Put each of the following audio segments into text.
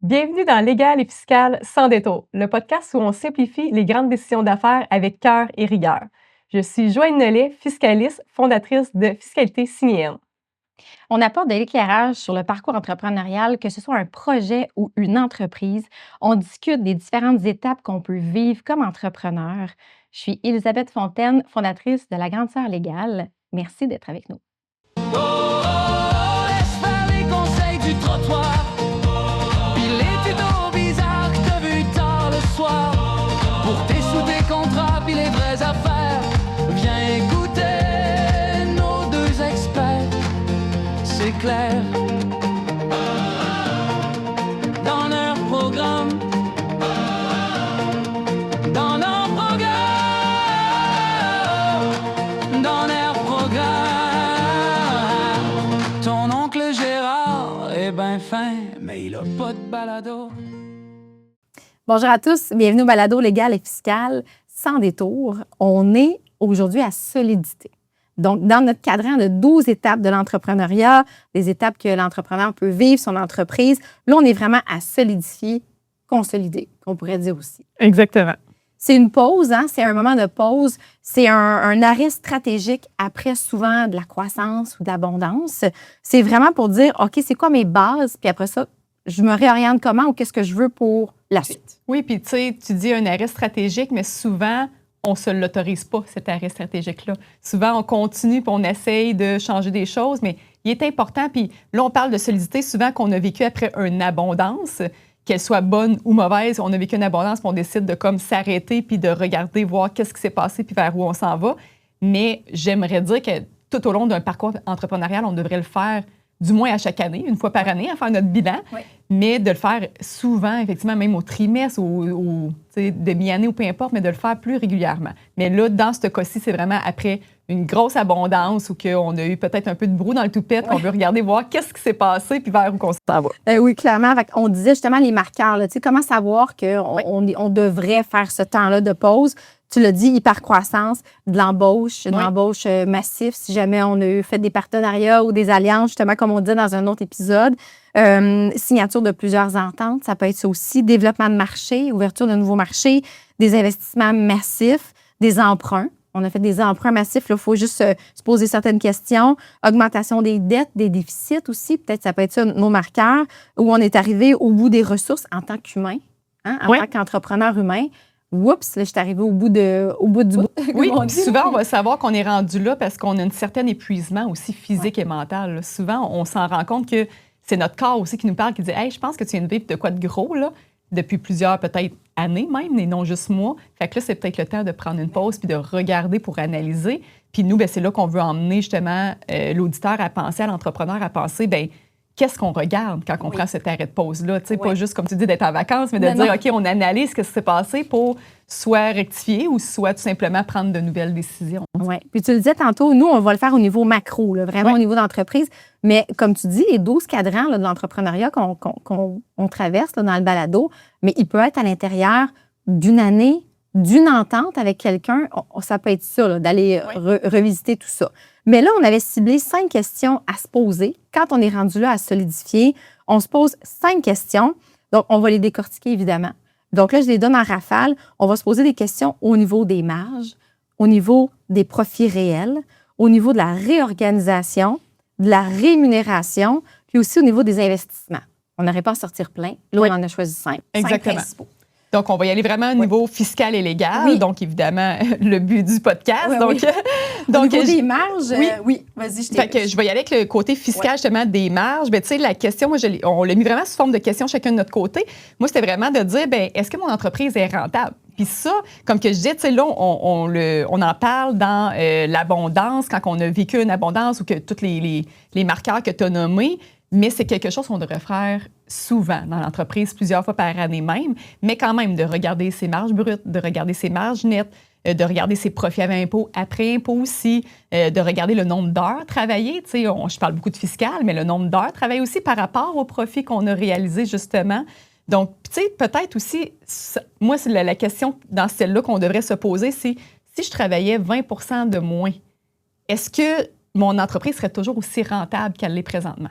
Bienvenue dans Légal et fiscal sans détour, le podcast où on simplifie les grandes décisions d'affaires avec cœur et rigueur. Je suis Joanne Nollet, fiscaliste, fondatrice de Fiscalité Signéenne. On apporte de l'éclairage sur le parcours entrepreneurial, que ce soit un projet ou une entreprise. On discute des différentes étapes qu'on peut vivre comme entrepreneur. Je suis Elisabeth Fontaine, fondatrice de la Grande Sœur Légale. Merci d'être avec nous. Laisse faire les conseils du trottoir. Puis les tutos bizarres que t'as vu tard le soir. Pour tes sous, tes contrats, puis les vraies affaires. Viens écouter nos deux experts. C'est clair. Dans leur programme. Dans leur programme. Dans leur programme. Ton oncle Gérard est ben fin, mais il a pas de balado. Bonjour à tous, bienvenue au balado Légal et fiscal sans détour. On est aujourd'hui à solidité. Donc, dans notre cadran de 12 étapes de l'entrepreneuriat, des étapes que l'entrepreneur peut vivre, son entreprise, là, on est vraiment à solidifier, consolider, qu'on pourrait dire aussi. Exactement. C'est une pause, hein? C'est un moment de pause. C'est un arrêt stratégique après souvent de la croissance ou de l'abondance. C'est vraiment pour dire, OK, c'est quoi mes bases? Puis après ça, je me réoriente comment ou qu'est-ce que je veux pour la suite? Oui, puis tu sais, tu dis un arrêt stratégique, mais souvent, on ne se l'autorise pas, cet arrêt stratégique-là. Souvent, on continue puis on essaye de changer des choses, mais il est important, puis là, on parle de solidité souvent qu'on a vécu après une abondance, qu'elle soit bonne ou mauvaise, on a vécu une abondance, puis on décide de comme s'arrêter puis de regarder, voir qu'est-ce qui s'est passé puis vers où on s'en va. Mais j'aimerais dire que tout au long d'un parcours entrepreneurial, on devrait le faire du moins à chaque année, une fois par année, à faire notre bilan, Oui. mais de le faire souvent, effectivement, même au trimestre ou demi-année ou peu importe, mais de le faire plus régulièrement. Mais là, dans ce cas-ci, c'est vraiment après une grosse abondance ou qu'on a eu peut-être un peu de brou dans le toupette, qu'on veut regarder, voir qu'est-ce qui s'est passé puis vers où on s'en va. Oui, clairement. Fait on disait justement les marqueurs. Là, comment savoir qu'on devrait faire ce temps-là de pause? Tu l'as dit, hypercroissance, de l'embauche, une embauche massive, si jamais on a fait des partenariats ou des alliances, justement, comme on dit dans un autre épisode. Signature de plusieurs ententes, ça peut être ça aussi. Développement de marché, ouverture de nouveaux marchés, des investissements massifs, des emprunts. On a fait des emprunts massifs, il faut juste se poser certaines questions. Augmentation des dettes, des déficits aussi, peut-être ça peut être ça nos marqueurs, où on est arrivé au bout des ressources en tant qu'humain, hein, en tant qu'entrepreneur humain. Oups, là, je suis arrivée au bout du bout. Oui, souvent, on va savoir qu'on est rendu là parce qu'on a un certain épuisement aussi physique et mental. Là. Souvent, on s'en rend compte que c'est notre corps aussi qui nous parle, qui dit « Hey, je pense que tu viens de vivre de quoi de gros, là, depuis plusieurs, peut-être, années même, et non juste mois. » Fait que là, c'est peut-être le temps de prendre une pause puis de regarder pour analyser. Puis nous, bien, c'est là qu'on veut emmener justement l'auditeur à penser, à l'entrepreneur à penser, bien, qu'est-ce qu'on regarde quand on prend cet arrêt de pause-là? Tu sais, pas juste, comme tu dis, d'être en vacances, mais de dire, OK, on analyse ce qui s'est passé pour soit rectifier ou soit tout simplement prendre de nouvelles décisions. Oui. Puis tu le disais tantôt, nous, on va le faire au niveau macro, là, vraiment au niveau d'entreprise. Mais comme tu dis, les 12 cadrans là, de l'entrepreneuriat qu'on traverse là, dans le balado, mais il peut être à l'intérieur d'une année, d'une entente avec quelqu'un. Ça peut être ça, là, d'aller revisiter tout ça. Mais là, on avait ciblé 5 questions à se poser. Quand on est rendu là à solidifier, on se pose 5 questions. Donc, on va les décortiquer, évidemment. Donc là, je les donne en rafale. On va se poser des questions au niveau des marges, au niveau des profits réels, au niveau de la réorganisation, de la rémunération, puis aussi au niveau des investissements. On n'aurait pas à sortir plein. Là, on en a choisi 5. Exactement. 5 principaux. Donc, on va y aller vraiment au niveau fiscal et légal. Oui. Donc, évidemment, le but du podcast. Au niveau des marges, vas-y, je t'ai fait que je vais y aller avec le côté fiscal, justement, des marges. Bien, tu sais, la question, moi, on l'a mis vraiment sous forme de question chacun de notre côté. Moi, c'était vraiment de dire, bien, est-ce que mon entreprise est rentable? Puis ça, comme que je disais, tu sais, là, on en parle dans l'abondance, quand on a vécu une abondance ou que tous les marqueurs que tu as nommés, mais c'est quelque chose qu'on devrait faire souvent dans l'entreprise, plusieurs fois par année même, mais quand même de regarder ses marges brutes, de regarder ses marges nettes, de regarder ses profits avant impôt, après impôt aussi, de regarder le nombre d'heures travaillées. Tu sais, je parle beaucoup de fiscal, mais le nombre d'heures travaillées aussi par rapport aux profits qu'on a réalisés, justement. Donc, tu sais, peut-être aussi, moi, c'est la question dans celle-là qu'on devrait se poser, c'est si je travaillais 20 de moins, est-ce que mon entreprise serait toujours aussi rentable qu'elle l'est présentement?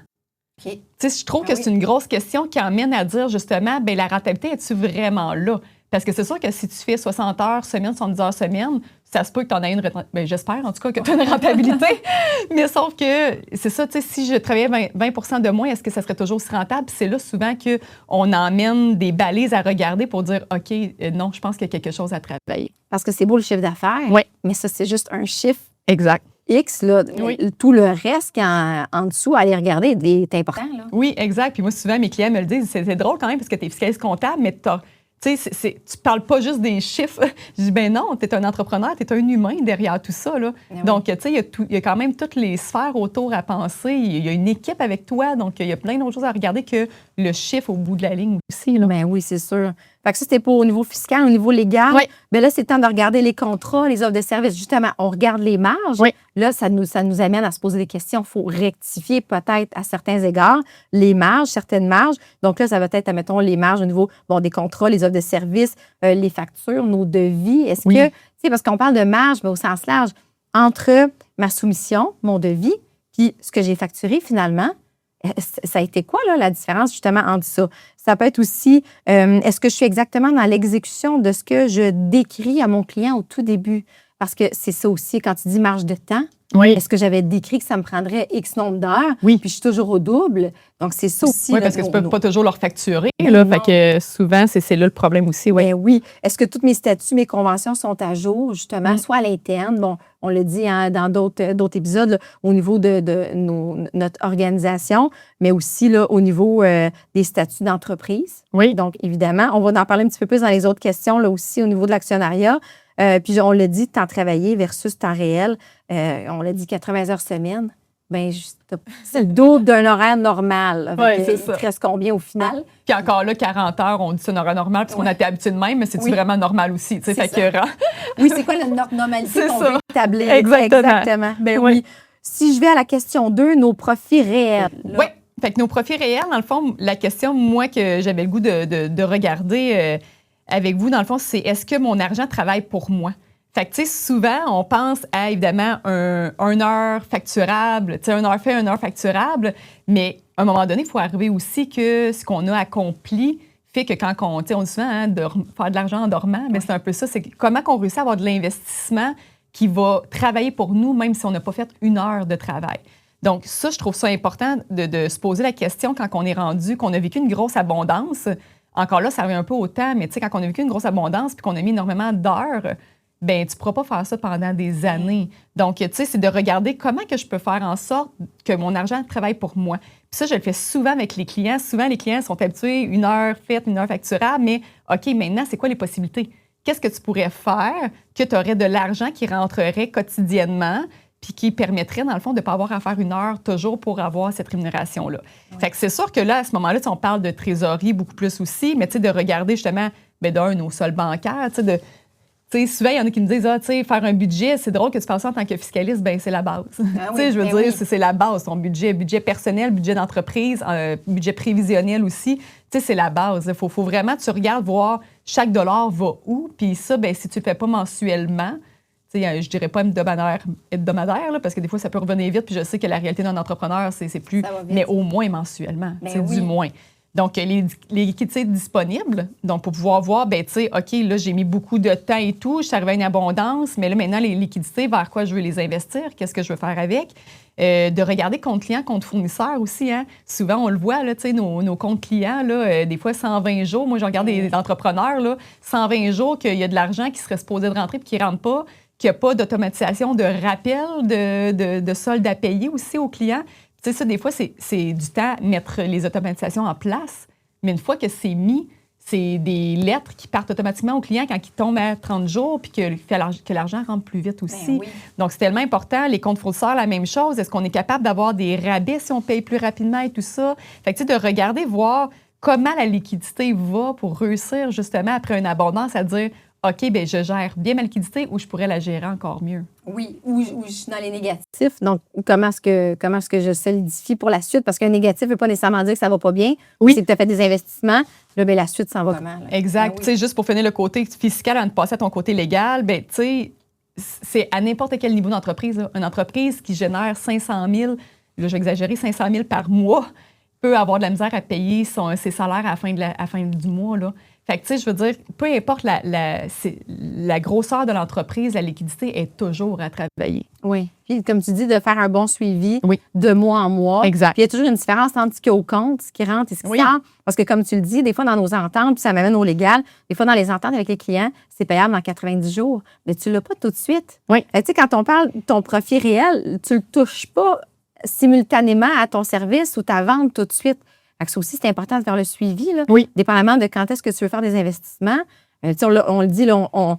OK. Tu sais, je trouve que c'est une grosse question qui amène à dire justement, bien, la rentabilité, es-tu vraiment là? Parce que c'est sûr que si tu fais 60 heures semaine, 70 heures semaine, ça se peut que tu en aies une ben, j'espère en tout cas que tu as une rentabilité. Mais sauf que c'est ça, tu sais, si je travaillais 20 de moins, est-ce que ça serait toujours aussi rentable? Puis c'est là souvent qu'on emmène des balises à regarder pour dire, OK, non, je pense qu'il y a quelque chose à travailler. Parce que c'est beau le chiffre d'affaires, Oui. mais ça, c'est juste un chiffre Exact. X. Là, Oui. Tout le reste qui est en dessous, à aller regarder, est important. Là. Oui, exact. Puis moi, souvent, mes clients me le disent, c'est drôle quand même parce que tu es fiscaliste comptable, mais tu sais, tu parles pas juste des chiffres. Je dis, ben non, tu es un entrepreneur, tu es un humain derrière tout ça. Là. Oui. Donc, tu sais, il y a quand même toutes les sphères autour à penser. Il y a une équipe avec toi. Donc, il y a plein d'autres choses à regarder que le chiffre au bout de la ligne aussi. Là. Ben oui, c'est sûr. Fait que ça, c'était pour au niveau fiscal, au niveau légal. Oui. Ben là, c'est le temps de regarder les contrats, les offres de services. Justement, on regarde les marges. Oui. Là, ça nous amène à se poser des questions. Il faut rectifier peut-être à certains égards les marges, certaines marges. Donc là, ça va être, admettons, les marges au niveau des contrats, les offres de services, les factures, nos devis. Est-ce Oui. que, tu sais, parce qu'on parle de marge, mais au sens large, entre ma soumission, mon devis, puis ce que j'ai facturé finalement, ça a été quoi, là, la différence, justement, entre ça? Ça peut être aussi, est-ce que je suis exactement dans l'exécution de ce que je décris à mon client au tout début? Parce que c'est ça aussi, quand tu dis marge de temps, Oui. est-ce que j'avais décrit que ça me prendrait X nombre d'heures? Oui. Puis je suis toujours au double. Donc, c'est ça aussi. Oui, là, parce que tu ne peux pas toujours leur facturer. Ben Là, non. fait que souvent, c'est là le problème aussi. Ouais. Ben oui. Est-ce que tous mes statuts, mes conventions sont à jour, justement, soit à l'interne, bon, on l'a dit dans d'autres épisodes, là, au niveau de notre organisation, mais aussi là, au niveau des statuts d'entreprise. Oui. Donc, évidemment, on va en parler un petit peu plus dans les autres questions, là aussi, au niveau de l'actionnariat. Puis, on l'a dit, temps travaillé versus temps réel. On l'a dit 80 heures semaine. Bien, c'est le double d'un horaire normal. Oui, c'est ça. Il te reste combien au final? Puis encore là, 40 heures, on dit c'est un horaire normal parce qu'on a été habitué de même, mais c'est vraiment normal aussi. Tu sais, fait que Oui, c'est quoi la normalité C'est qu'on ça. veut établir? Exactement. Ben Oui. oui. Si je vais à la question 2, nos profits réels. là. Oui. Fait que nos profits réels, dans le fond, la question, moi, que j'avais le goût de regarder avec vous, dans le fond, c'est est-ce que mon argent travaille pour moi? Fait que, tu sais, souvent, on pense à, évidemment, un heure facturable, tu sais, un heure fait, une heure facturable, mais à un moment donné, il faut arriver aussi que ce qu'on a accompli fait que quand on, tu sais, on dit souvent, de faire de l'argent en dormant, mais c'est un peu ça, c'est comment qu'on réussit à avoir de l'investissement qui va travailler pour nous, même si on n'a pas fait une heure de travail. Donc, ça, je trouve ça important de se poser la question quand on est rendu, qu'on a vécu une grosse abondance. Encore là, ça revient un peu au temps, mais tu sais, quand on a vécu une grosse abondance puis qu'on a mis énormément d'heures, ben tu ne pourras pas faire ça pendant des années. Donc, tu sais, c'est de regarder comment que je peux faire en sorte que mon argent travaille pour moi. Puis ça, je le fais souvent avec les clients. Souvent, les clients sont habitués, une heure faite, une heure facturable, mais OK, maintenant, c'est quoi les possibilités? Qu'est-ce que tu pourrais faire que tu aurais de l'argent qui rentrerait quotidiennement puis qui permettrait, dans le fond, de ne pas avoir à faire une heure toujours pour avoir cette rémunération-là. Ouais. Fait que c'est sûr que là, à ce moment-là, on parle de trésorerie beaucoup plus aussi, mais tu sais, de regarder justement, bien, d'un, nos soldes bancaires, tu sais, souvent, il y en a qui me disent, faire un budget, c'est drôle que tu fasses ça en tant que fiscaliste, bien, c'est la base. Oui, je veux dire, c'est la base, ton budget personnel, budget d'entreprise, budget prévisionnel aussi. C'est la base. Il faut vraiment que tu regardes, voir chaque dollar va où. Puis ça, bien, si tu ne le fais pas mensuellement, je dirais pas hebdomadaire, là, parce que des fois, ça peut revenir vite. Puis je sais que la réalité d'un entrepreneur, c'est plus, mais au moins mensuellement, du moins. Donc, les liquidités disponibles, donc pour pouvoir voir, bien, tu sais, OK, là, j'ai mis beaucoup de temps et tout, je suis arrivée à une abondance, mais là, maintenant, les liquidités, vers quoi je veux les investir, qu'est-ce que je veux faire avec? De regarder compte client, compte fournisseur aussi, hein. Souvent, on le voit, là, tu sais, nos comptes clients, là, des fois, 120 jours. Moi, je regarde des entrepreneurs, là, 120 jours qu'il y a de l'argent qui serait supposé de rentrer puis qui ne rentre pas, qu'il n'y a pas d'automatisation de rappel de soldes à payer aussi aux clients. Tu sais, ça, des fois, c'est du temps à mettre les automatisations en place. Mais une fois que c'est mis, c'est des lettres qui partent automatiquement au client quand il tombe à 30 jours puis que l'argent rentre plus vite aussi. Ben oui. Donc, c'est tellement important. Les comptes fournisseurs, la même chose. Est-ce qu'on est capable d'avoir des rabais si on paye plus rapidement et tout ça? Fait que, tu sais, de regarder, voir comment la liquidité va pour réussir, justement, après une abondance, à dire OK, bien, je gère bien ma liquidité ou je pourrais la gérer encore mieux. Oui, ou je suis dans les négatifs. Donc, comment est-ce que je solidifie pour la suite? Parce qu'un négatif ne veut pas nécessairement dire que ça ne va pas bien. Oui. C'est que tu as fait des investissements. Là, bien, la suite s'en va comment? Là? Exact. Ah, oui. Tu sais, juste pour finir le côté fiscal avant de passer à ton côté légal, bien, tu sais, c'est à n'importe quel niveau d'entreprise. Là. Une entreprise qui génère 500 000, là, je vais exagérer, 500 000 par mois, peut avoir de la misère à payer ses salaires à la fin du mois, là. Fait que, tu sais, je veux dire, peu importe la grosseur de l'entreprise, la liquidité est toujours à travailler. Oui. Puis, comme tu dis, de faire un bon suivi Oui. de mois en mois. Exact. Puis, il y a toujours une différence entre ce qui est au compte, ce qui rentre et ce qui sort. Parce que, comme tu le dis, des fois, dans nos ententes, puis ça m'amène au légal, des fois, dans les ententes avec les clients, c'est payable dans 90 jours. Mais tu ne l'as pas tout de suite. Oui. Tu sais, quand on parle de ton profit réel, tu ne le touches pas simultanément à ton service ou ta vente tout de suite. Fait que ça aussi, c'est important de faire le suivi, là, Oui. dépendamment de quand est-ce que tu veux faire des investissements. Tu sais, on le dit, là, on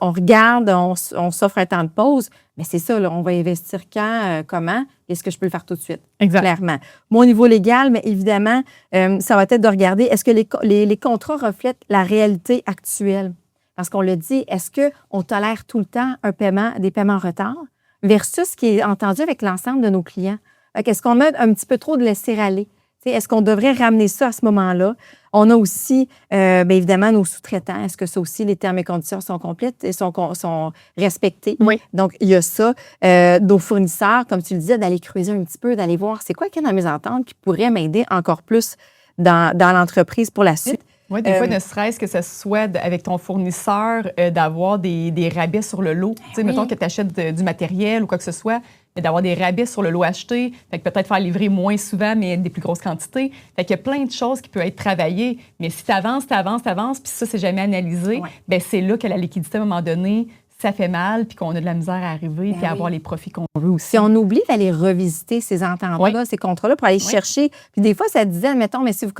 regarde, on s'offre un temps de pause, mais c'est ça, là, on va investir quand, comment, est-ce que je peux le faire tout de suite? Exact. Clairement. Moi, au niveau légal, mais évidemment, ça va être de regarder, est-ce que les contrats reflètent la réalité actuelle? Parce qu'on le dit, est-ce qu'on tolère tout le temps des paiements en retard versus ce qui est entendu avec l'ensemble de nos clients? Est-ce qu'on met un petit peu trop de laisser-aller? Est-ce qu'on devrait ramener ça à ce moment-là? On a aussi, bien évidemment, nos sous-traitants. Est-ce que ça aussi, les termes et conditions sont complètes et sont respectés? Oui. Donc, il y a ça. Nos fournisseurs, comme tu le disais, d'aller creuser un petit peu, d'aller voir c'est quoi qu'il y a dans mes ententes qui pourrait m'aider encore plus dans l'entreprise pour la suite. Oui, des fois, ne serait-ce que ce soit avec ton fournisseur, d'avoir des rabais sur le lot. Tu sais, mettons que tu achètes du matériel ou quoi que ce soit, mais d'avoir des rabais sur le lot acheté, fait que peut-être faire livrer moins souvent, mais des plus grosses quantités. Fait qu'il y a plein de choses qui peuvent être travaillées. Mais si tu avances, puis ça, c'est jamais analysé, bien, c'est là que la liquidité, à un moment donné, ça fait mal, puis qu'on a de la misère à arriver, puis à avoir les profits qu'on veut aussi. Si on oublie d'aller revisiter ces ententes-là, ces contrats-là, pour aller chercher. Puis des fois, ça disait, admettons, mais si vous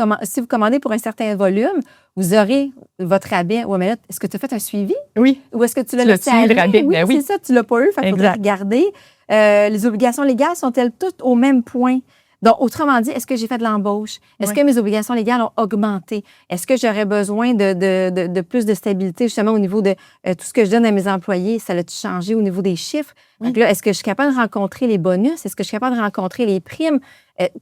commandez pour un certain volume, vous aurez votre rabais. Oui, mais là, est-ce que tu as fait un suivi? Oui. Ou est-ce que tu l'as laissé aller? Le rabais? Oui, Ben oui. c'est ça, tu ne l'as pas eu. Il faudrait regarder. Les obligations légales sont-elles toutes au même point? Donc, autrement dit, est-ce que j'ai fait de l'embauche? Est-ce que mes obligations légales ont augmenté? Est-ce que j'aurais besoin de plus de stabilité, justement, au niveau de tout ce que je donne à mes employés? Ça l'a-tu changé au niveau des chiffres? Donc là, est-ce que je suis capable de rencontrer les bonus? Est-ce que je suis capable de rencontrer les primes?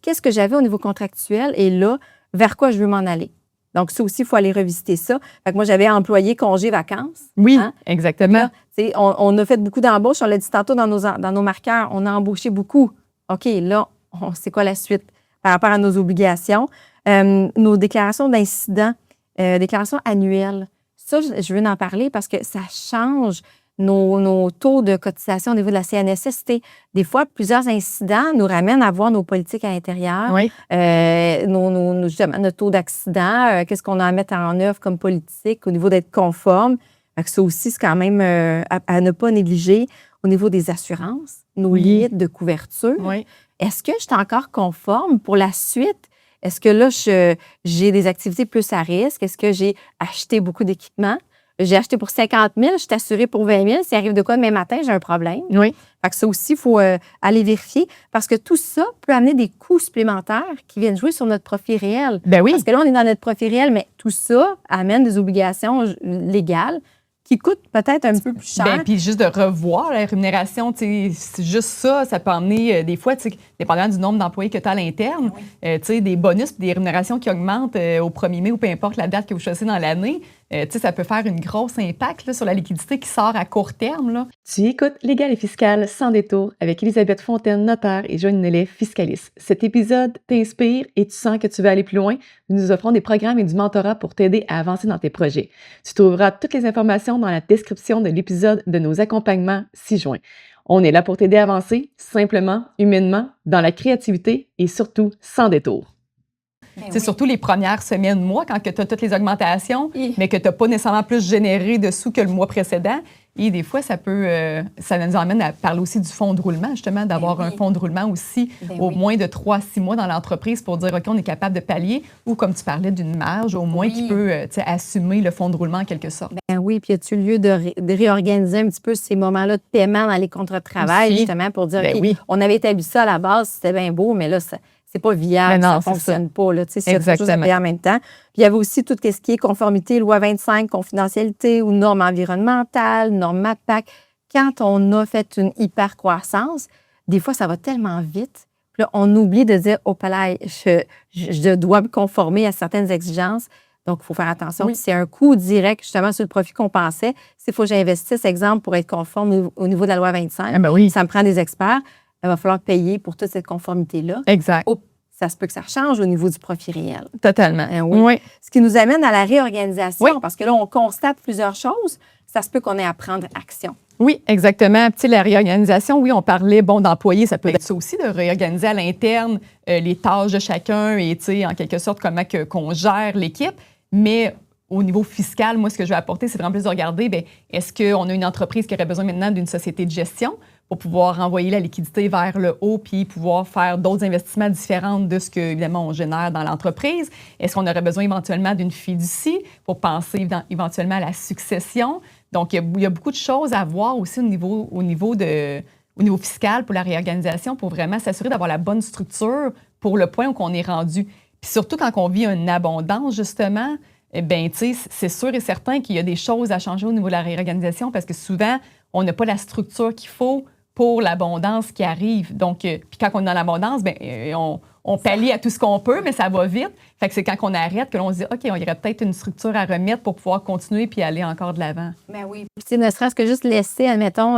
Qu'est-ce que j'avais au niveau contractuel? Et là, vers quoi je veux m'en aller? Donc, ça aussi, il faut aller revisiter ça. Fait que moi, j'avais employé congé vacances. Oui, exactement. Là, on a fait beaucoup d'embauches. On l'a dit tantôt dans nos marqueurs. On a embauché beaucoup. OK, là, c'est quoi la suite par rapport à nos obligations? Nos déclarations d'incidents, déclarations annuelles. Ça, je veux en parler parce que ça change nos taux de cotisation au niveau de la CNSST. Des fois, plusieurs incidents nous ramènent à voir nos politiques à l'intérieur, justement, notre taux d'accident, qu'est-ce qu'on a à mettre en œuvre comme politique au niveau d'être conforme. Ça aussi, c'est quand même à ne pas négliger au niveau des assurances, nos limites de couverture. Oui. Est-ce que je suis encore conforme pour la suite? Est-ce que là, j'ai des activités plus à risque? Est-ce que j'ai acheté beaucoup d'équipements? J'ai acheté pour 50 000, je suis assurée pour 20 000. S'il arrive de quoi demain matin, j'ai un problème. Oui. Fait que ça aussi, il faut aller vérifier parce que tout ça peut amener des coûts supplémentaires qui viennent jouer sur notre profit réel. Ben oui. Parce que là, on est dans notre profit réel, mais tout ça amène des obligations légales qui coûtent peut-être un petit peu plus cher. Bien, puis juste de revoir la rémunération, c'est juste ça, ça peut emmener des fois, dépendant du nombre d'employés que tu as à l'interne, des bonus et des rémunérations qui augmentent au 1er mai ou peu importe la date que vous choisissez dans l'année. Ça peut faire une grosse impact là, sur la liquidité qui sort à court terme. Là. Tu écoutes Légal et fiscal sans détour avec Elisabeth Fontaine, notaire, et Joanne Nellet, fiscaliste. Cet épisode t'inspire et tu sens que tu veux aller plus loin? Nous nous offrons des programmes et du mentorat pour t'aider à avancer dans tes projets. Tu trouveras toutes les informations dans la description de l'épisode de nos accompagnements ci-joints. On est là pour t'aider à avancer, simplement, humainement, dans la créativité et surtout sans détour. C'est surtout les premières semaines, mois, quand tu as toutes les augmentations, mais que tu n'as pas nécessairement plus généré de sous que le mois précédent. Et des fois, ça nous emmène à parler aussi du fonds de roulement, justement, d'avoir un fonds de roulement aussi au moins de 3 à 6 mois dans l'entreprise pour dire, OK, on est capable de pallier, ou comme tu parlais, d'une marge au moins qui peut assumer le fonds de roulement en quelque sorte. Ben oui, puis y a-t-il lieu de réorganiser un petit peu ces moments-là de paiement dans les contrats de travail, aussi, justement, pour dire, OK, on avait établi ça à la base, c'était bien beau, mais là, c'est pas viable, non, ça ne fonctionne pas. Là, c'est quelque chose à payer en même temps. Puis il y avait aussi tout ce qui est conformité, loi 25, confidentialité ou normes environnementales, normes MAPAC. Quand on a fait une hyper-croissance, des fois, ça va tellement vite. Puis là, on oublie de dire, oh, palais, je dois me conformer à certaines exigences. Donc, il faut faire attention. Oui. C'est un coût direct, justement, sur le profit qu'on pensait. S'il faut que j'investisse, exemple, pour être conforme au niveau de la loi 25, Ah ben oui. ça me prend des experts. Il va falloir payer pour toute cette conformité-là. Exact. ça se peut que ça change au niveau du profit réel. Totalement. Oui. Oui. Ce qui nous amène à la réorganisation, Oui. parce que là, on constate plusieurs choses. Ça se peut qu'on ait à prendre action. Oui, exactement. Tu sais, la réorganisation, oui, on parlait, d'employés, ça peut être ça aussi, de réorganiser à l'interne les tâches de chacun et, tu sais, en quelque sorte, comment qu'on gère l'équipe. Mais au niveau fiscal, moi, ce que je vais apporter, c'est vraiment plus de regarder, bien, est-ce qu'on a une entreprise qui aurait besoin maintenant d'une société de gestion pour pouvoir envoyer la liquidité vers le haut puis pouvoir faire d'autres investissements différents de ce que, évidemment, on génère dans l'entreprise? Est-ce qu'on aurait besoin éventuellement d'une fiducie pour penser éventuellement à la succession? Donc, il y a beaucoup de choses à voir aussi au niveau fiscal pour la réorganisation pour vraiment s'assurer d'avoir la bonne structure pour le point où on est rendu. Puis surtout quand on vit une abondance, justement, eh bien, tu sais, c'est sûr et certain qu'il y a des choses à changer au niveau de la réorganisation parce que souvent, on n'a pas la structure qu'il faut pour l'abondance qui arrive. Donc, puis quand on est dans l'abondance, bien, on pallie à tout ce qu'on peut, mais ça va vite. Fait que c'est quand on arrête que l'on se dit, OK, il y aurait peut-être une structure à remettre pour pouvoir continuer puis aller encore de l'avant. Ben oui. Puis, ne serait-ce que juste laisser, admettons,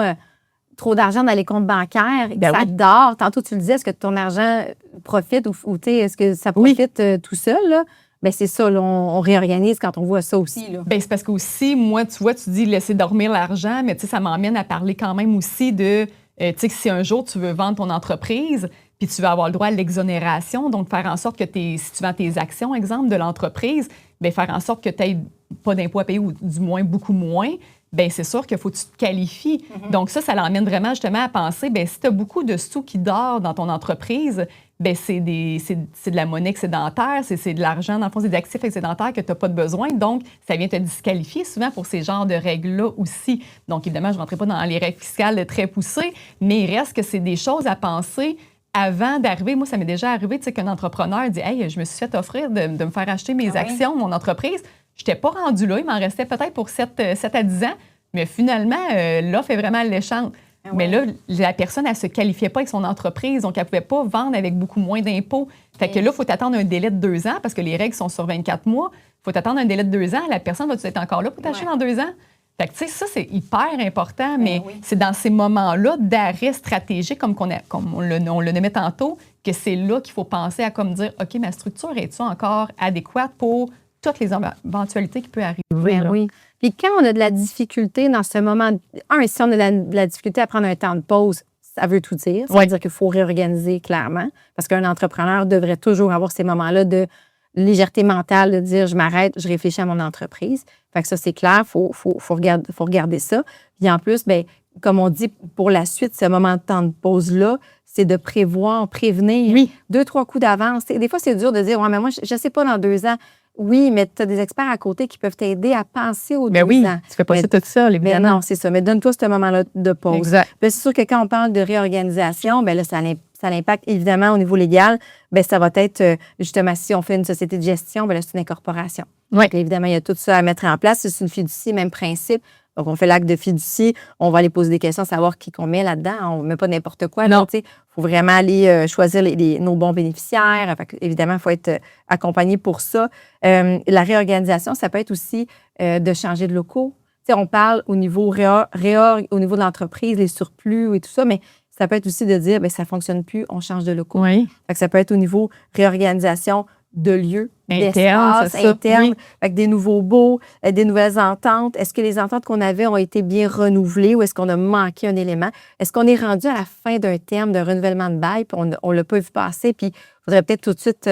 trop d'argent dans les comptes bancaires, Ben ça oui. dort. Tantôt, tu le disais, est-ce que ton argent profite ou est-ce que ça profite tout seul, là? Bien, c'est ça, là, on réorganise quand on voit ça aussi, là. Bien, c'est parce qu'aussi, moi, tu vois, tu dis laisser dormir l'argent, mais tu sais, ça m'emmène à parler quand même aussi de, tu sais, que si un jour tu veux vendre ton entreprise, puis tu vas avoir le droit à l'exonération, donc faire en sorte que si tu vends tes actions, exemple, de l'entreprise, bien, faire en sorte que tu n'aies pas d'impôts à payer ou du moins beaucoup moins, bien, c'est sûr qu'il faut que tu te qualifies. Donc ça l'emmène vraiment justement à penser, bien, si tu as beaucoup de sous qui dort dans ton entreprise, bien, c'est de la monnaie excédentaire, c'est de l'argent, dans le fond, c'est des actifs excédentaires que tu n'as pas de besoin. Donc, ça vient te disqualifier souvent pour ces genres de règles-là aussi. Donc, évidemment, je ne rentrerai pas dans les règles fiscales très poussées, mais il reste que c'est des choses à penser avant d'arriver. Moi, ça m'est déjà arrivé, tu sais, qu'un entrepreneur dit « Hey, je me suis fait offrir de me faire acheter mes actions de mon entreprise. » Je n'étais pas rendue là. Il m'en restait peut-être pour 7 à 10 ans. Mais finalement, l'offre est vraiment alléchante. Mais là, la personne, elle ne se qualifiait pas avec son entreprise, donc elle ne pouvait pas vendre avec beaucoup moins d'impôts. Fait que là, il faut t'attendre un délai de 2 ans parce que les règles sont sur 24 mois. Il faut t'attendre un délai de 2 ans. La personne va-tu être encore là pour t'acheter dans 2 ans? Fait que, tu sais, ça, c'est hyper important, mais c'est dans ces moments-là d'arrêt stratégique, comme on le nommait tantôt, que c'est là qu'il faut penser à comme dire, OK, ma structure, est-tu encore adéquate pour toutes les éventualités qui peuvent arriver? Ben oui. Puis quand on a de la difficulté dans ce moment, si on a de la difficulté à prendre un temps de pause, ça veut tout dire. Ça veut dire qu'il faut réorganiser clairement, parce qu'un entrepreneur devrait toujours avoir ces moments-là de légèreté mentale, de dire je m'arrête, je réfléchis à mon entreprise. Fait que ça, c'est clair, faut regarder ça. Puis en plus, bien, comme on dit, pour la suite, ce moment de temps de pause-là, c'est de prévenir 2-3 coups d'avance. Des fois, c'est dur de dire, ouais, mais moi, je ne sais pas dans 2 ans. Oui, mais tu as des experts à côté qui peuvent t'aider à penser aux 2 ans. Tu ne fais pas ça tout seul, évidemment. Mais non, c'est ça. Mais donne-toi ce moment-là de pause. Exact. Bien, c'est sûr que quand on parle de réorganisation, bien là, ça l'impacte évidemment au niveau légal. Bien, ça va être, justement, si on fait une société de gestion, bien là, c'est une incorporation. Oui. Donc, évidemment, il y a tout ça à mettre en place. C'est une fiducie, même principe. Donc, on fait l'acte de fiducie, on va aller poser des questions, savoir qui qu'on met là-dedans. On ne met pas n'importe quoi. Non. Il faut vraiment aller choisir nos bons bénéficiaires. Fait que, évidemment, il faut être accompagné pour ça. La réorganisation, ça peut être aussi de changer de locaux. T'sais, on parle au niveau au niveau de l'entreprise, les surplus et tout ça, mais ça peut être aussi de dire, bien, ça ne fonctionne plus, on change de locaux. Oui. Fait que ça peut être au niveau réorganisation de lieux, Interne, d'espace c'est ça. interne, Oui. avec des nouveaux baux, des nouvelles ententes. Est-ce que les ententes qu'on avait ont été bien renouvelées ou est-ce qu'on a manqué un élément? Est-ce qu'on est rendu à la fin d'un terme de renouvellement de bail puis on ne l'a pas vu passer puis il faudrait peut-être tout de suite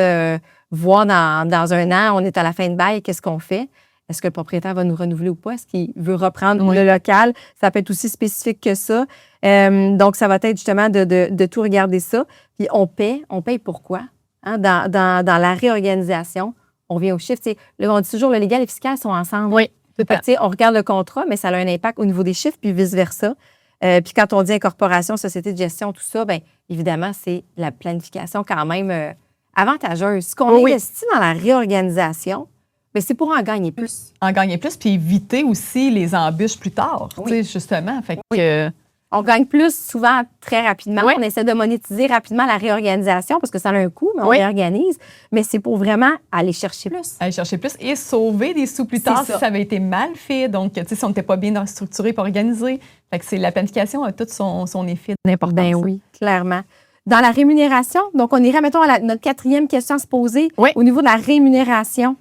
voir dans 1 an, on est à la fin de bail, qu'est-ce qu'on fait? Est-ce que le propriétaire va nous renouveler ou pas? Est-ce qu'il veut reprendre le local? Ça peut être aussi spécifique que ça. Donc, ça va être justement de tout regarder ça. Puis on paye pourquoi? Hein, dans la réorganisation, on vient au chiffre. Là, on dit toujours le légal et le fiscal sont ensemble. Oui, tout à fait. On regarde le contrat, mais ça a un impact au niveau des chiffres, puis vice-versa. Puis quand on dit incorporation, société de gestion, tout ça, bien évidemment, c'est la planification quand même avantageuse. Ce qu'on investit dans la réorganisation, bien, c'est pour en gagner plus. En gagner plus, puis éviter aussi les embûches plus tard, tu sais, justement. Fait que, On gagne plus souvent très rapidement. On essaie de monétiser rapidement la réorganisation parce que ça a un coût, mais on réorganise. Mais c'est pour vraiment aller chercher plus. aller chercher plus et sauver des sous plus tard si ça avait été mal fait. Donc, tu sais, si on n'était pas bien structuré et organisé. Fait que la planification a tout son effet d'importance. Ben oui, clairement. Dans la rémunération, donc on irait, mettons, à notre 4e question à se poser. Oui. Au niveau de la rémunération,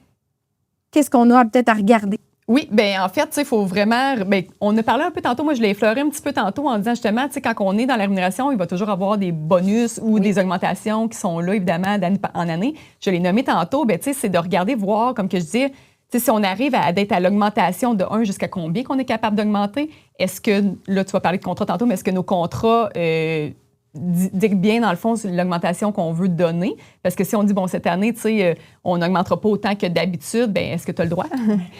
qu'est-ce qu'on a peut-être à regarder? Oui, bien, en fait, il faut vraiment. Bien, on a parlé un peu tantôt, moi, je l'ai effleuré un petit peu tantôt en disant justement, quand on est dans la rémunération, il va toujours avoir des bonus ou des augmentations qui sont là, évidemment, d'année en année. Je l'ai nommé tantôt, bien, c'est de regarder, voir, comme que je disais, si on arrive d'être à l'augmentation de 1 jusqu'à combien qu'on est capable d'augmenter, est-ce que, là, tu vas parler de contrat tantôt, mais est-ce que nos contrats dictent bien, dans le fond, l'augmentation qu'on veut donner? Parce que si on dit, bon, cette année, on n'augmentera pas autant que d'habitude, bien, est-ce que tu as le droit?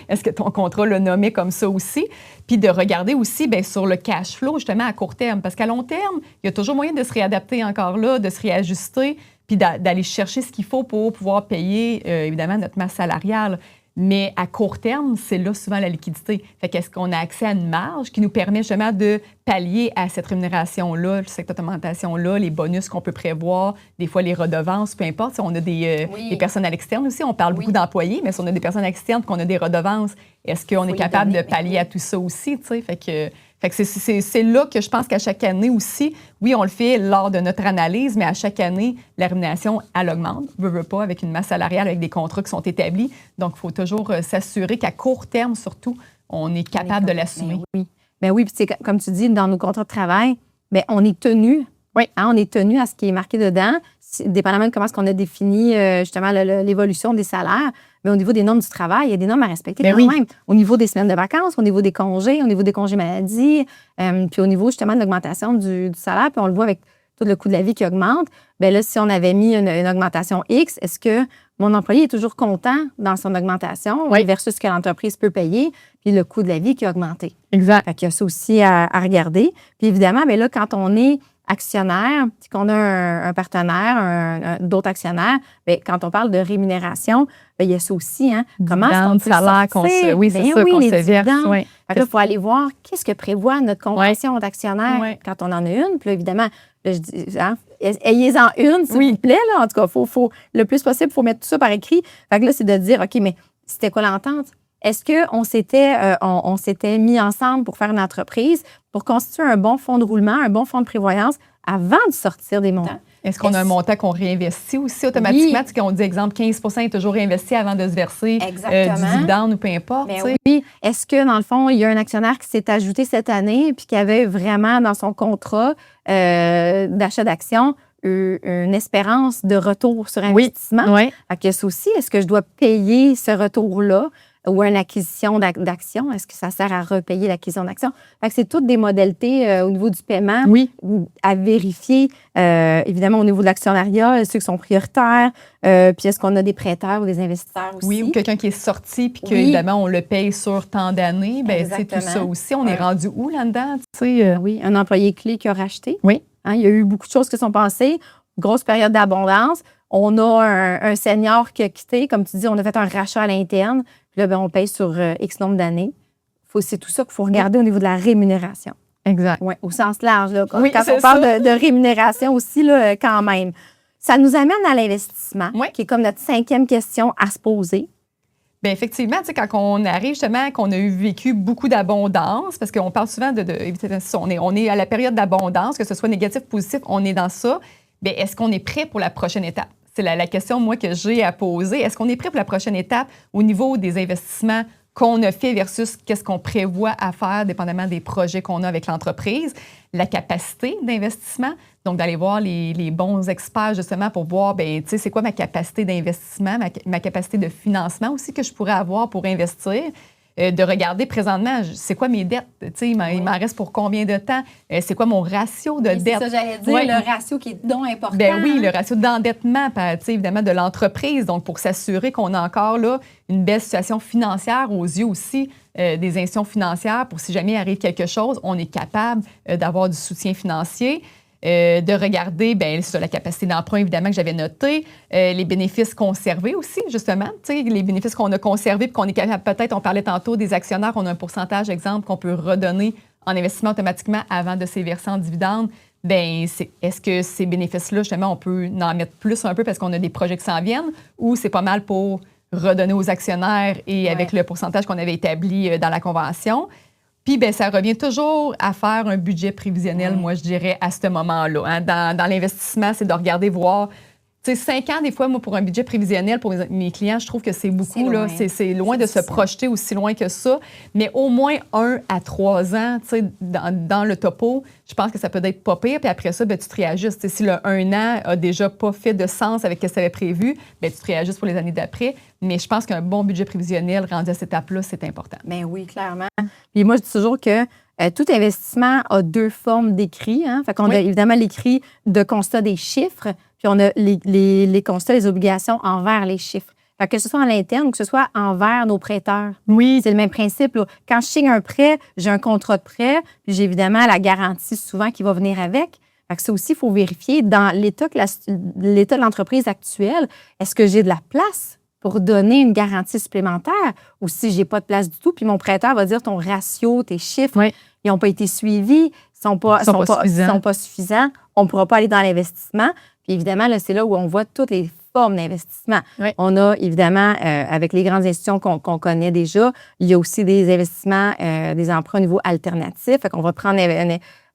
Est-ce que ton contrat l'a nommé comme ça aussi? Puis de regarder aussi bien, sur le cash flow, justement, à court terme. Parce qu'à long terme, il y a toujours moyen de se réadapter encore là, de se réajuster, puis d'aller chercher ce qu'il faut pour pouvoir payer, évidemment, notre masse salariale. Mais à court terme, c'est là souvent la liquidité. Fait qu'est-ce qu'on a accès à une marge qui nous permet justement de pallier à cette rémunération-là, cette augmentation-là, les bonus qu'on peut prévoir, des fois les redevances, peu importe. Si on a des personnels externes aussi, on parle beaucoup d'employés, mais si on a des personnes externes qu'on a des redevances, est-ce qu'on est capable de pallier à tout ça aussi? T'sais? Fait que c'est là que je pense qu'à chaque année aussi, oui, on le fait lors de notre analyse, mais à chaque année, la rémunération, elle augmente, veut pas, avec une masse salariale, avec des contrats qui sont établis. Donc, il faut toujours s'assurer qu'à court terme, surtout, on est capable de l'assumer. Bien oui, puis comme tu dis, dans nos contrats de travail, bien, on est tenu. Oui. Hein, on est tenu à ce qui est marqué dedans, dépendamment de comment est-ce qu'on a défini justement l'évolution des salaires. Mais au niveau des normes du travail, il y a des normes à respecter quand même. Au niveau des semaines de vacances, au niveau des congés, au niveau des congés maladie, puis au niveau justement de l'augmentation du salaire, puis on le voit avec tout le coût de la vie qui augmente. Bien là, si on avait mis une augmentation X, est-ce que mon employé est toujours content dans son augmentation versus ce que l'entreprise peut payer, puis le coût de la vie qui a augmenté? Exact. Fait qu'il y a ça aussi à regarder. Puis évidemment, bien là, quand on est actionnaire, qu'on a un partenaire, d'autres actionnaires, bien, quand on parle de rémunération, bien, il y a ça aussi. Hein? Comment est-ce qu'on peut salaire qu'on se, oui, c'est ça, qu'on se verse. Oui. Fait que là, il faut aller voir qu'est-ce que prévoit notre convention d'actionnaire quand on en a une. Puis là, évidemment, là, je dis, hein, ayez-en une, s'il vous plaît. Là. En tout cas, faut, le plus possible, il faut mettre tout ça par écrit. Fait que là, c'est de dire, OK, mais c'était quoi l'entente? Est-ce qu'on s'était mis ensemble pour faire une entreprise, pour constituer un bon fonds de roulement, un bon fonds de prévoyance avant de sortir des montants? Est-ce qu'on a un montant qu'on réinvestit aussi automatiquement? Oui. On dit, exemple, 15 est toujours réinvesti avant de se verser du dividende ou peu importe. Oui. Est-ce que, dans le fond, il y a un actionnaire qui s'est ajouté cette année puis qui avait vraiment dans son contrat d'achat d'actions une espérance de retour sur investissement? Oui. Fait que ça aussi, est-ce que je dois payer ce retour-là? Ou une acquisition d'actions, est-ce que ça sert à repayer l'acquisition d'actions? Fait que c'est toutes des modalités au niveau du paiement à vérifier, évidemment, au niveau de l'actionnariat, ceux qui sont prioritaires, puis est-ce qu'on a des prêteurs ou des investisseurs aussi? Oui, ou quelqu'un qui est sorti puis qu'évidemment, on le paye sur tant d'années. Bien, c'est tout ça aussi. On est rendu où là-dedans? Oui, un employé clé qui a racheté. Oui. Hein, il y a eu beaucoup de choses qui sont passées. Grosse période d'abondance. On a un senior qui a quitté. Comme tu dis, on a fait un rachat à l'interne. Puis là, bien, on paye sur X nombre d'années. C'est tout ça qu'il faut regarder au niveau de la rémunération. Exact. Oui, au sens large. Là, quand on parle de rémunération aussi, là, quand même. Ça nous amène à l'investissement, qui est comme notre 5e question à se poser. Bien, effectivement, quand on arrive justement, qu'on a vécu beaucoup d'abondance, parce qu'on parle souvent on est à la période d'abondance, que ce soit négatif ou positif, on est dans ça. Bien, est-ce qu'on est prêt pour la prochaine étape? C'est la question, moi, que j'ai à poser. Est-ce qu'on est prêt pour la prochaine étape au niveau des investissements qu'on a fait versus qu'est-ce qu'on prévoit à faire, dépendamment des projets qu'on a avec l'entreprise? La capacité d'investissement, donc d'aller voir les bons experts, justement, pour voir, bien, tu sais, c'est quoi ma capacité d'investissement, ma capacité de financement aussi que je pourrais avoir pour investir. De regarder présentement, c'est quoi mes dettes? Il m'en reste pour combien de temps? C'est quoi mon ratio de dette? C'est ça, j'allais dire, le ratio qui est donc important. Ben oui, le ratio d'endettement, évidemment, de l'entreprise. Donc, pour s'assurer qu'on a encore là une belle situation financière aux yeux aussi des institutions financières, pour si jamais il arrive quelque chose, on est capable d'avoir du soutien financier. De regarder, bien, sur la capacité d'emprunt, évidemment, que j'avais noté, les bénéfices conservés aussi, justement, les bénéfices qu'on a conservés puis qu'on est capable, peut-être, on parlait tantôt des actionnaires, on a un pourcentage, exemple, qu'on peut redonner en investissement automatiquement avant de se verser en dividendes. Bien, est-ce que ces bénéfices-là, justement, on peut en mettre plus un peu parce qu'on a des projets qui s'en viennent ou c'est pas mal pour redonner aux actionnaires et avec le pourcentage qu'on avait établi dans la convention? Puis, ben, ça revient toujours à faire un budget prévisionnel, moi, je dirais, à ce moment-là. Hein. Dans l'investissement, c'est de regarder, voir. Tu sais, 5 ans, des fois, moi, pour un budget prévisionnel, pour mes clients, je trouve que c'est beaucoup. Là. C'est loin de se projeter aussi loin que ça. Mais au moins 1 à 3 ans, tu sais, dans le topo, je pense que ça peut être pas pire. Puis après ça, ben, tu te réajustes. Tu sais, si le 1 an a déjà pas fait de sens avec ce que tu avais prévu, ben, tu te réajustes pour les années d'après. Mais je pense qu'un bon budget prévisionnel rendu à cette étape-là, c'est important. Bien oui, clairement. Puis moi, je dis toujours que tout investissement a 2 formes d'écrit. Hein? Fait qu'on a évidemment l'écrit de constat des chiffres, puis on a les constats, les obligations envers les chiffres. Fait que ce soit à l'interne ou que ce soit envers nos prêteurs. Oui. C'est le même principe. Là. Quand je signe un prêt, j'ai un contrat de prêt, puis j'ai évidemment la garantie souvent qui va venir avec. Fait que ça aussi, il faut vérifier dans l'état de l'entreprise actuelle, est-ce que j'ai de la place pour donner une garantie supplémentaire ou si j'ai pas de place du tout, puis mon prêteur va dire ton ratio, tes chiffres, ils n'ont pas été suivis, ils sont pas suffisants, on ne pourra pas aller dans l'investissement. Puis évidemment, là, c'est là où on voit toutes les formes d'investissement. Oui. On a évidemment, avec les grandes institutions qu'on connaît déjà, il y a aussi des investissements, des emprunts au niveau alternatif. Fait qu'on va prendre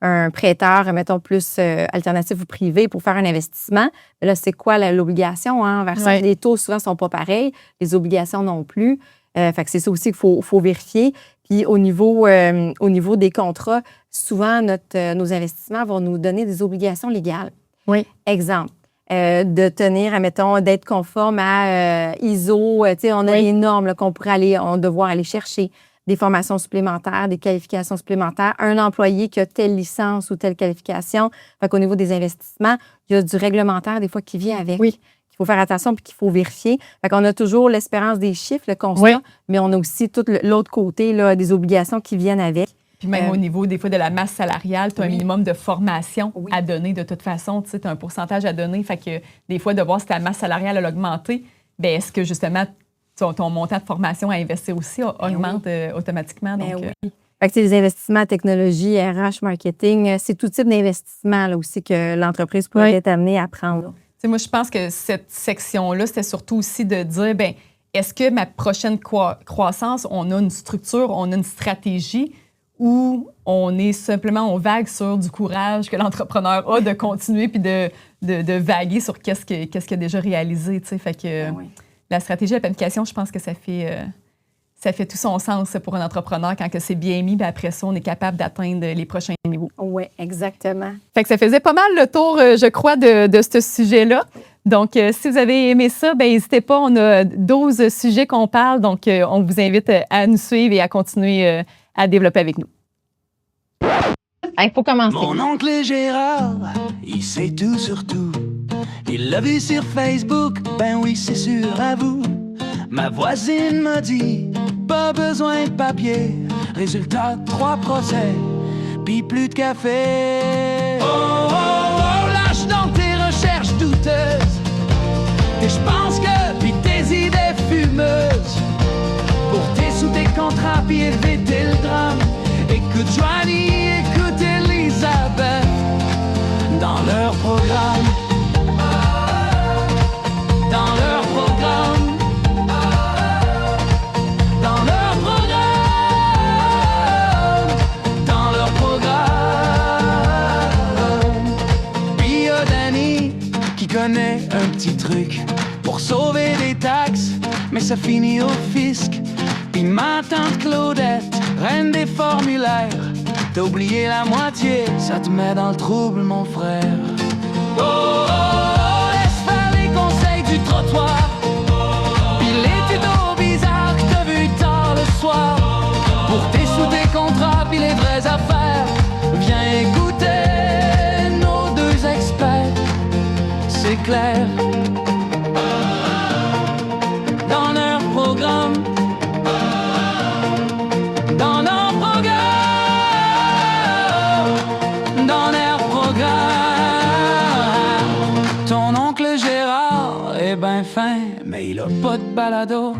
un prêteur, mettons, plus alternatif ou privé pour faire un investissement. Mais là, c'est quoi l'obligation? Hein, vers ça? Les taux, souvent, ne sont pas pareils. Les obligations non plus. Fait que c'est ça aussi qu'il faut vérifier. Puis au niveau des contrats, souvent, nos investissements vont nous donner des obligations légales. Oui. Exemple, de tenir, admettons, d'être conforme à ISO. Tu sais, on a les normes qu'on pourrait devoir aller chercher. Des formations supplémentaires, des qualifications supplémentaires, un employé qui a telle licence ou telle qualification. Fait qu'au niveau des investissements, il y a du réglementaire des fois qui vient avec. Oui. Qu'il faut faire attention puis qu'il faut vérifier. Fait qu'on a toujours l'espérance des chiffres, le constat, mais on a aussi tout l'autre côté, là, des obligations qui viennent avec. Puis même au niveau, des fois, de la masse salariale, tu as un minimum de formation à donner de toute façon. Tu sais, as un pourcentage à donner. Fait que des fois, de voir si ta masse salariale a augmenté, bien, est-ce que justement ton montant de formation à investir aussi augmente automatiquement? Donc, Fait que les investissements en technologie, RH, marketing, c'est tout type d'investissement là, aussi que l'entreprise pourrait être amenée à prendre. Tu sais, moi, je pense que cette section-là, c'était surtout aussi de dire, bien, est-ce que ma prochaine croissance, on a une structure, on a une stratégie, ou on est simplement, on vague sur du courage que l'entrepreneur a de continuer puis de vaguer sur qu'est-ce qu'il a déjà réalisé, tu sais. Fait que la stratégie de la planification, je pense que ça fait tout son sens pour un entrepreneur quand que c'est bien mis, puis après ça, on est capable d'atteindre les prochains niveaux. Oui, exactement. Fait que ça faisait pas mal le tour, je crois, de ce sujet-là. Donc, si vous avez aimé ça, bien, n'hésitez pas, on a 12 sujets qu'on parle, donc on vous invite à nous suivre et à continuer à développer avec nous. Il faut commencer. Mon oncle Gérard, il sait tout sur tout. Il l'a vu sur Facebook, ben oui, c'est sûr, à vous. Ma voisine m'a dit, pas besoin de papier. Résultat, 3 procès, pis plus de café. Oh, oh, oh, lâche dans tes recherches douteuses. Et je pense que, pis tes idées fumeuses. Pour tes sous tes contrats, pis éviter le drame. Écoute Joanie, écoute Elisabeth dans leur programme. Dans leur programme. Dans leur programme. Dans leur programme. Puis y a Danny qui connaît un petit truc pour sauver des taxes, mais ça finit au fisc. Puis ma tante Claudette, reine des formulaires, t'as oublié la moitié, ça te met dans le trouble, mon frère. Oh, oh, oh, laisse faire les conseils du trottoir, puis les tutos bizarres que t'as vu tard le soir. Pour tes sous, tes contrats, puis les vraies affaires, viens écouter nos 2 experts, c'est clair. Dans leur programme. Ton oncle Gérard est ben fin, mais il a pas de balado.